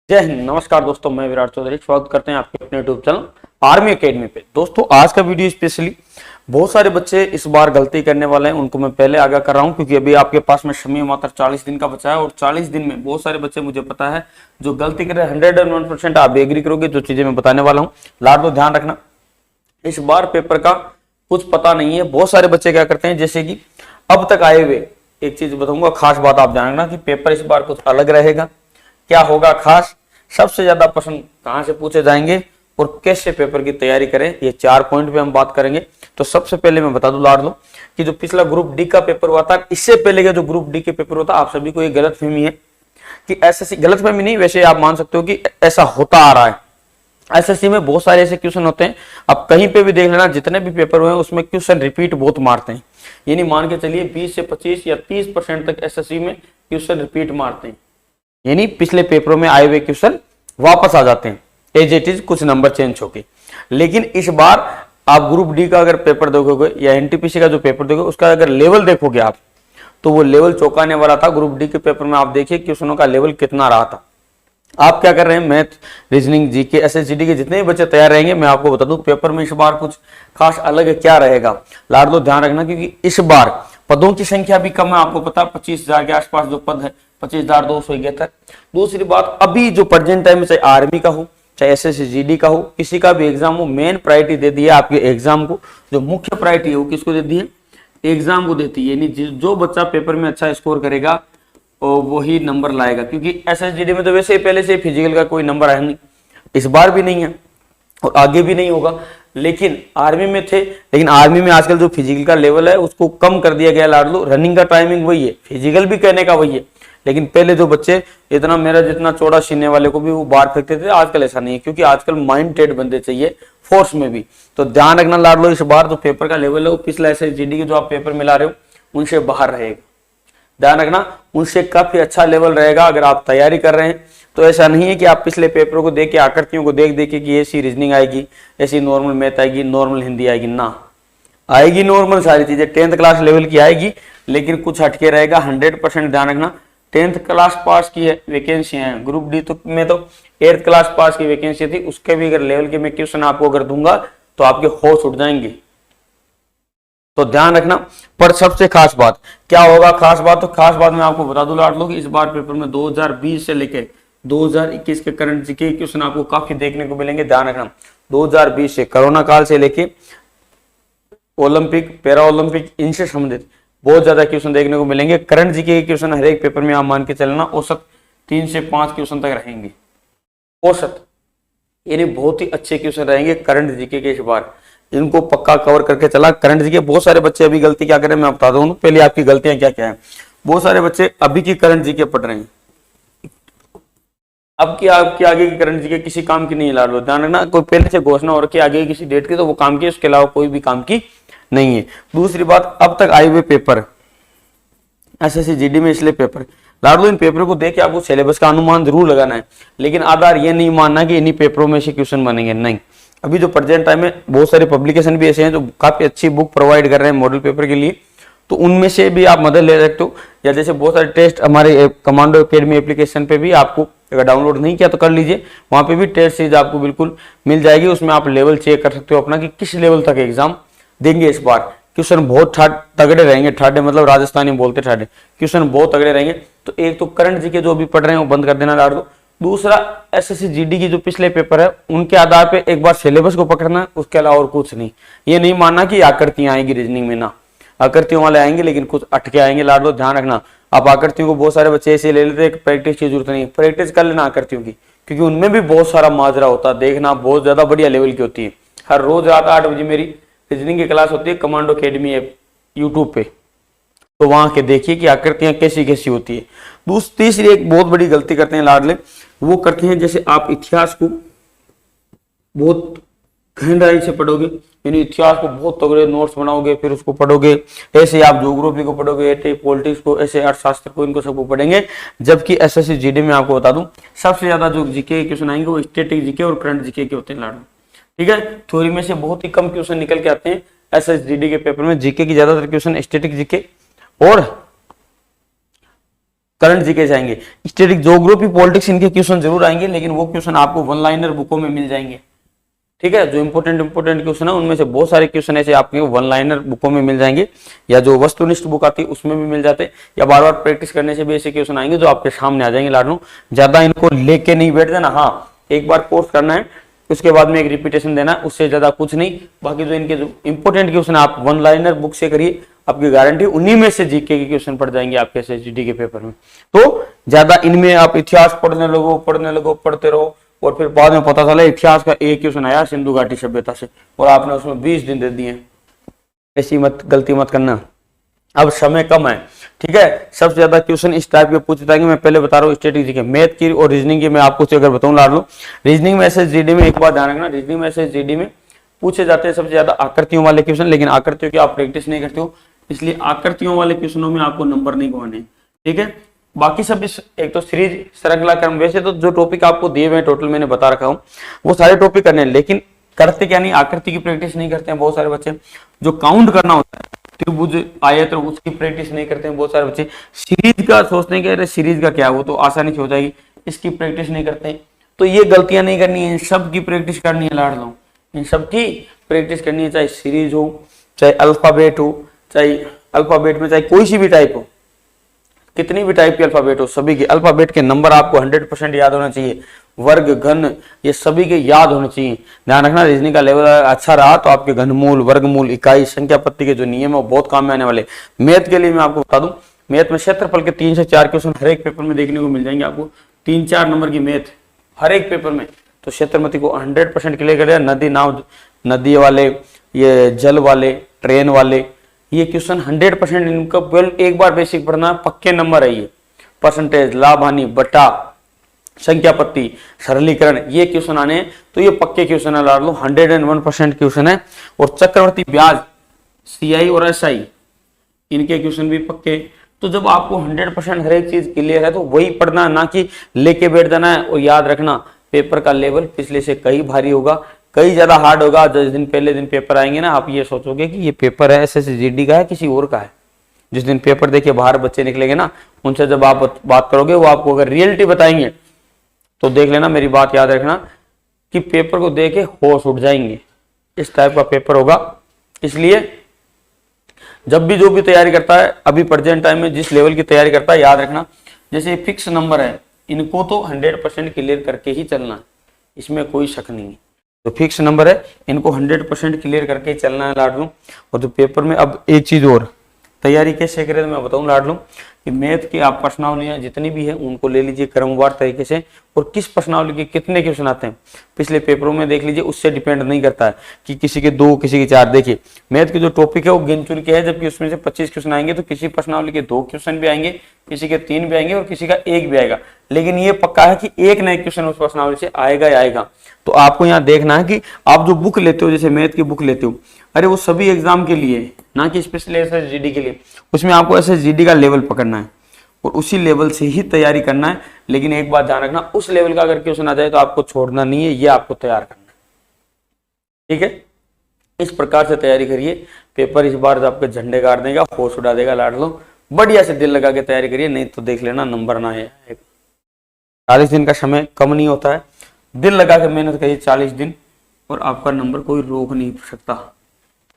जय हिंद। नमस्कार दोस्तों, मैं विराट चौधरी स्वागत करते हैं आपके अपने यूट्यूब चैनल आर्मी एकेडमी पे। दोस्तों आज का वीडियो स्पेशली बहुत सारे बच्चे इस बार गलती करने वाले हैं, उनको मैं पहले आगाह कर रहा हूं क्योंकि अभी आपके पास में समय मात्र 40 दिन का बचा है और 40 दिन में बहुत सारे बच्चे मुझे पता है जो गलती कर रहे हैं। 101% आप एग्री करोगे जो चीजें मैं बताने वाला हूँ। लाडो ध्यान रखना, इस बार पेपर का कुछ पता नहीं है। बहुत सारे बच्चे क्या करते हैं, जैसे कि अब तक आए हुए, एक चीज बताऊंगा खास बात आप जानना कि पेपर इस बार कुछ अलग रहेगा। क्या होगा खास, सबसे ज्यादा प्रश्न कहां से पूछे जाएंगे और कैसे पेपर की तैयारी करें, ये 4 पॉइंट पे हम बात करेंगे। तो सबसे पहले मैं बता दूं लाड लो कि जो पिछला ग्रुप डी का पेपर हुआ था, इससे पहले का जो ग्रुप डी के पेपर हुआ था, आप सभी को ये गलतफहमी है कि एसएससी, गलतफहमी नहीं वैसे आप मान सकते हो कि ऐसा होता आ रहा है। एसएससी में बहुत सारे ऐसे क्वेश्चन होते हैं, आप कहीं पे भी देख लेना, जितने भी पेपर हुए हैं उसमें क्वेश्चन रिपीट बहुत मारते हैं। यानी मान के चलिए 20 से 25 या 30% तक एसएससी में क्वेश्चन रिपीट मारते हैं, यानी पिछले पेपरों में आए हुए क्वेश्चन वापस आ जाते हैं एज इट इज, कुछ नंबर चेंज होके। लेकिन इस बार आप ग्रुप डी का अगर पेपर देखोगे या एनटीपीसी का जो पेपर देखोगे, उसका अगर लेवल देखोगे आप, तो वो लेवल चौंकाने वाला था। ग्रुप डी के पेपर में आप देखिए क्वेश्चनों का लेवल कितना रहा था। आप क्या कर रहे हैं, मैथ, रीजनिंग, जीके, एसएसजीडी के जितने भी बच्चे तैयार रहेंगे, मैं आपको बता दूं पेपर में इस बार कुछ खास अलग क्या रहेगा। लाड लो ध्यान रखना, क्योंकि इस बार पदों की संख्या भी कम है। आपको पता 25,000 के आसपास जो पद है, 25,271। दूसरी बात, अभी जो प्रेजेंट टाइम में चाहे आर्मी का हो चाहे एसएसजीडी का हो, किसी का भी एग्जाम हो, मेन प्रायोरिटी दे दी है आपके एग्जाम को। जो मुख्य प्रायोरिटी है वो किसको दे दी है, एग्जाम को देती है। यानी जो बच्चा पेपर में अच्छा स्कोर करेगा वही नंबर लाएगा, क्योंकि एसएसजीडी में तो वैसे ही पहले से फिजिकल का कोई नंबर है नहीं, इस बार भी नहीं है और आगे भी नहीं होगा। लेकिन आर्मी में थे, लेकिन आर्मी में आजकल जो फिजिकल का लेवल है उसको कम कर दिया गया। लाड लो, रनिंग का टाइमिंग वही है, फिजिकल भी कहने का वही है, लेकिन पहले जो बच्चे इतना मेरा जितना चौड़ा सीने वाले को भी वो बाहर फेंकते थे, आजकल ऐसा नहीं है, क्योंकि आजकल माइंडेड बंदे चाहिए फोर्स में भी। तो ध्यान रखना लाड लो, इस बार जो पेपर का लेवल है वो पिछला एसएसजीडी के जो आप पेपर मिला रहे हो उनसे बाहर रहेगा। ध्यान रखना, उनसे काफी अच्छा लेवल रहेगा अगर आप तैयारी कर रहे हैं। तो ऐसा नहीं है कि आप पिछले पेपरों को देख के, आकृतियों को देख देख के कि ऐसी रीजनिंग आएगी, ऐसी नॉर्मल मैथ आएगी, नॉर्मल हिंदी आएगी, ना आएगी नॉर्मल सारी चीजें 10th क्लास लेवल की आएगी, लेकिन कुछ हटके रहेगा। 100% ध्यान रखना, 10th क्लास पास की है वैकेंसी है ग्रुप डी तो में, तो 8th क्लास पास की वैकेंसी थी, उसके भी अगर लेवल के मैं क्वेश्चन आपको अगर दूंगा तो आपके होश उठ जाएंगे। तो ध्यान रखना। पर सबसे खास बात क्या होगा, खास बात तो खास बात मैं आपको बता दूं लाड लो कि इस बार पेपर में 2020 से लेकर 2021 के करंट जीके क्वेश्चन आपको काफी देखने को मिलेंगे। ध्यान रखना, 2020 से कोरोना काल से लेके ओलंपिक, पैरा ओलंपिक, इनसे संबंधित बहुत ज्यादा क्वेश्चन देखने को मिलेंगे। करंट जीके के क्वेश्चन हर एक पेपर में आप मान के चलना औसत 3 से 5 क्वेश्चन तक रहेंगे, औसत, यानी बहुत ही अच्छे क्वेश्चन रहेंगे करंट जीके के इस बार। इनको पक्का कवर करके चला। करंट जीके बहुत सारे बच्चे अभी गलती क्या करें मैं बता दूं, पहले आपकी गलतियां क्या क्या है। बहुत सारे बच्चे अभी की करंट जीके पढ़ रहे हैं, अब की आपकी आगे की करंट जीके किसी काम की नहीं ला लो। ध्यान रखना, कोई पहले से घोषणा हो रखी आगे किसी डेट की तो वो काम की, उसके अलावा कोई भी काम की नहीं है। दूसरी बात, अब तक आए हुए पेपर एसएसजीडी में इसलिए पेपर लाड लो, इन पेपरों को देख के आपको सिलेबस का अनुमान जरूर लगाना है, लेकिन आधार ये नहीं मानना कि इन्हीं पेपरों में से क्वेश्चन बनेंगे, नहीं। अभी जो प्रेजेंट टाइम में बहुत सारे पब्लिकेशन भी ऐसे हैं जो काफी अच्छी बुक प्रोवाइड कर रहे हैं मॉडल पेपर के लिए, तो उनमें से भी आप मदद ले सकते हो। या जैसे बहुत सारे टेस्ट हमारे कमांडो एकेडमी एप्लीकेशन पे भी आपको, अगर डाउनलोड नहीं किया तो कर लीजिए, वहां पे भी टेस्ट सीरीज आपको बिल्कुल मिल जाएगी। उसमें आप लेवल चेक कर सकते हो अपना कि किस लेवल तक एग्जाम देंगे इस बार। क्वेश्चन बहुत तगड़े रहेंगे, ठाडे मतलब राजस्थानी बोलते ठाडे, क्वेश्चन बहुत तगड़े रहेंगे। तो एक तो करंट जीके जो अभी पढ़ रहे हैं वो बंद कर देना डाल दो। दूसरा, एसएसजीडी की जो पिछले पेपर है उनके आधार पे एक बार सिलेबस को पकड़ना, उसके अलावा और कुछ नहीं। ये नहीं मानना कि आकृतियां आएंगी रीजनिंग में, ना आकृतियों वाले आएंगे लेकिन कुछ अटके आएंगे। लाड लो ध्यान रखना, आप आकृतियों को बहुत सारे बच्चे ऐसे ले लेते हैं, प्रैक्टिस की जरूरत नहीं, प्रैक्टिस कर लेना आकृतियों की, क्योंकि उनमें भी बहुत सारा माजरा होता है, देखना बहुत ज्यादा बढ़िया लेवल की होती है। हर रोज रात 8 बजे मेरी रीजनिंग की क्लास होती है कमांडो अकेडमी ऐप यूट्यूब पे, तो वहां के देखिए कि आकृतियां कैसी कैसी होती है। तीसरी एक बहुत बड़ी गलती करते हैं लाडले, वो करते हैं जैसे आप इतिहास को बहुत गहराई से पढ़ोगे, यानी इतिहास को बहुत तगड़े नोट्स बनाओगे, फिर उसको पढ़ोगे, ऐसे आप ज्योग्राफी को पढ़ोगे, पॉलिटिक्स को, ऐसे अर्थशास्त्र को, इनको सबको पढ़ेंगे। जबकि एसएसजीडी में आपको बता दूं सबसे ज्यादा जो जीके के क्वेश्चन आएंगे वो स्टैटिक जीके और करंट जीके के होते हैं लाडो, ठीक है। थ्योरी में से बहुत ही कम क्वेश्चन निकल के आते हैं एसएसजीडी के पेपर में, जीके की ज्यादातर क्वेश्चन स्टैटिक जीके और करंट जीके आएंगे, स्टैटिक ज्योग्राफी पॉलिटिक्स इनके क्वेश्चन जरूर आएंगे, लेकिन वो क्वेश्चन आपको वन लाइनर बुकों में मिल जाएंगे। ठीक है, जो इंपोर्टेंट क्वेश्चन है उनमें से बहुत सारे क्वेश्चन ऐसे आपके वन लाइनर बुकों में मिल जाएंगे, या जो वस्तुनिष्ठ बुक आती है उसमें भी मिल जाते, या बार बार प्रैक्टिस करने से भी ऐसे क्वेश्चन आएंगे जो आपके सामने आ जाएंगे। लाडनू ज्यादा इनको लेके नहीं बैठ जाना, हाँ एक बार कोर्स करना है उसके बाद में एक रिपीटेशन देना, उससे ज्यादा कुछ नहीं। बाकी जो इनके जो इंपोर्टेंट क्वेश्चन आप वन लाइनर बुक से करिए, आपकी गारंटी उन्हीं में से जीके के क्वेश्चन पड़ जाएंगे आपके एसएसजीडी के पेपर में। तो ज्यादा इनमें आप इतिहास पढ़ने लगो पढ़ते रहो, और फिर बाद में पता चला इतिहास का एक क्वेश्चन आया सिंधु घाटी सभ्यता से और आपने उसमें 20 दिन दे दिए। ऐसी गलती मत करना, अब समय कम है। ठीक है, सबसे ज्यादा क्वेश्चन इस टाइप के पूछे जाएंगे। मैं पहले बता रहा हूँ स्टैटिक जीके, मैथ की और रीजनिंग की मैं आपको अगर बताऊं ला लो। रीजनिंग में एसएसजीडी में एक बात ध्यान रखना, रीजनिंग में एसएसजीडी में पूछे जाते हैं सबसे ज्यादा आकृतियों वाले क्वेश्चन, लेकिन आकृतियों की आप प्रैक्टिस नहीं करते हो, इसलिए आकृतियों वाले क्वेश्चनों में आपको नंबर नहीं गवाने। ठीक है, बाकी सब इस एक तो सीरीज श्रृंखला क्रम, वैसे तो जो टॉपिक आपको दिए हुए टोटल मैंने बता रखा हूँ वो सारे टॉपिक करने हैं, लेकिन करते क्या नहीं, आकृति की प्रैक्टिस नहीं करते हैं बहुत सारे बच्चे। जो काउंट करना होता है त्रिभुज आयत उसकी प्रैक्टिस नहीं करते हैं बहुत सारे बच्चे। सीरीज का सोचते हैं कि सीरीज का क्या है, वो तो आसानी से हो जाएगी, इसकी प्रैक्टिस नहीं करते हैं। तो ये गलतियां नहीं करनी है, इन सब की प्रैक्टिस करनी है लाड लो, इन सब की प्रैक्टिस करनी है, चाहे सीरीज हो, चाहे अल्फाबेट हो, चाहे अल्फाबेट में चाहे कोई सी भी टाइप हो, कितनी भी टाइप के अल्फाबेट हो, सभी के अल्फाबेट के नंबर आपको 100% याद होना चाहिए। वर्ग घन ये सभी के याद होने चाहिए। ध्यान रखना, रीजनिंग का लेवल अच्छा रहा तो आपके घनमूल, वर्गमूल, इकाई, संख्या पत्ती के जो नियम है वो बहुत काम में आने वाले। मैथ के लिए मैं आपको बता दूं, मैथ में क्षेत्रफल के 3 से 4 क्वेश्चन हर एक पेपर में देखने को मिल जाएंगे आपको, 3-4 नंबर की मैथ हर एक पेपर में। तो क्षेत्रमती को 100% क्लियर कर दिया। नदी नाव, नदी वाले, ये जल वाले, ट्रेन वाले, ये क्वेश्चन 100% इनका एक बार बेसिक पढ़ना, पक्के नंबर है ये। परसेंटेज, लाभ हानि, बटा, संख्या पत्ती, सरलीकरण, ये क्वेश्चन आने हैं, तो ये पक्के क्वेश्चन है ला लो, 101% क्वेश्चन है। और चक्रवर्ती ब्याज, सीआई और एसआई, इनके क्वेश्चन भी पक्के। तो जब आपको 100% हर एक चीज क्लियर है तो वही पढ़ना, ना कि लेके बैठ जाना है। और याद रखना, पेपर का लेवल पिछले से कई भारी होगा, कई ज्यादा हार्ड होगा। जिस दिन पहले दिन पेपर आएंगे ना, आप ये सोचोगे कि ये पेपर है एसएसजीडी का है किसी और का है। जिस दिन पेपर देके बाहर बच्चे निकलेंगे ना, उनसे जब आप बात करोगे वो आपको अगर रियलिटी बताएंगे तो देख लेना, मेरी बात याद रखना कि पेपर को देके होश उठ जाएंगे। इस टाइप का पेपर होगा। इसलिए जब भी जो भी तैयारी करता है, अभी प्रेजेंट टाइम में जिस लेवल की तैयारी करता है, याद रखना जैसे फिक्स नंबर है, इनको तो 100% क्लियर करके ही चलना है, इसमें कोई शक नहीं है। तो फिक्स नंबर है, इनको 100% क्लियर करके चलना है लाडलू। और जो पेपर में अब एक चीज और, तैयारी कैसे करें तो मैं बताऊं लाडलू कि मैथ की आप प्रश्नावलियां जितनी भी है उनको ले लीजिए क्रमवार तरीके से, और किस प्रश्नावली के कितने क्वेश्चन आते हैं पिछले पेपरों में देख लीजिए। उससे डिपेंड नहीं करता है कि किसी के 2 किसी के 4। देखिए मैथ के जो टॉपिक है वो गिन चुन के है, जबकि उसमें से 25 क्वेश्चन आएंगे तो किसी प्रश्नावली के 2 क्वेश्चन भी आएंगे, किसी के 3 भी आएंगे और किसी का 1 भी आएगा। लेकिन ये पक्का है कि एक ना एक क्वेश्चन उस प्रश्नावली से आएगा ही आएगा। तो आपको यहाँ देखना है कि आप जो बुक लेते हो, जैसे मैथ की बुक लेते हो, अरे वो सभी एग्जाम के लिए, ना कि स्पेशली एसएसजीडी के लिए। उसमें आपको एसएसजीडी का लेवल पकड़ना है और उसी लेवल से ही तैयारी करना है। लेकिन एक बात ध्यान रखना, उस लेवल का अगर क्वेश्चन आ जाए तो आपको छोड़ना नहीं है, ये आपको तैयार करना है। ठीक है, इस प्रकार से तैयारी करिए। पेपर इस बार आपके झंडे गाड़ देगा, होश उड़ा देगा लाडलो। बढ़िया से दिल लगा के तैयारी करिए, नहीं तो देख लेना नंबर ना है। 40 दिन का समय कम नहीं होता है, दिल लगा के मेहनत करिए 40 दिन, और आपका नंबर कोई रोक नहीं सकता,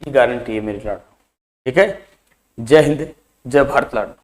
ये गारंटी है मेरी लाडलो। ठीक है, जय हिंद, जय भारत लाडलो।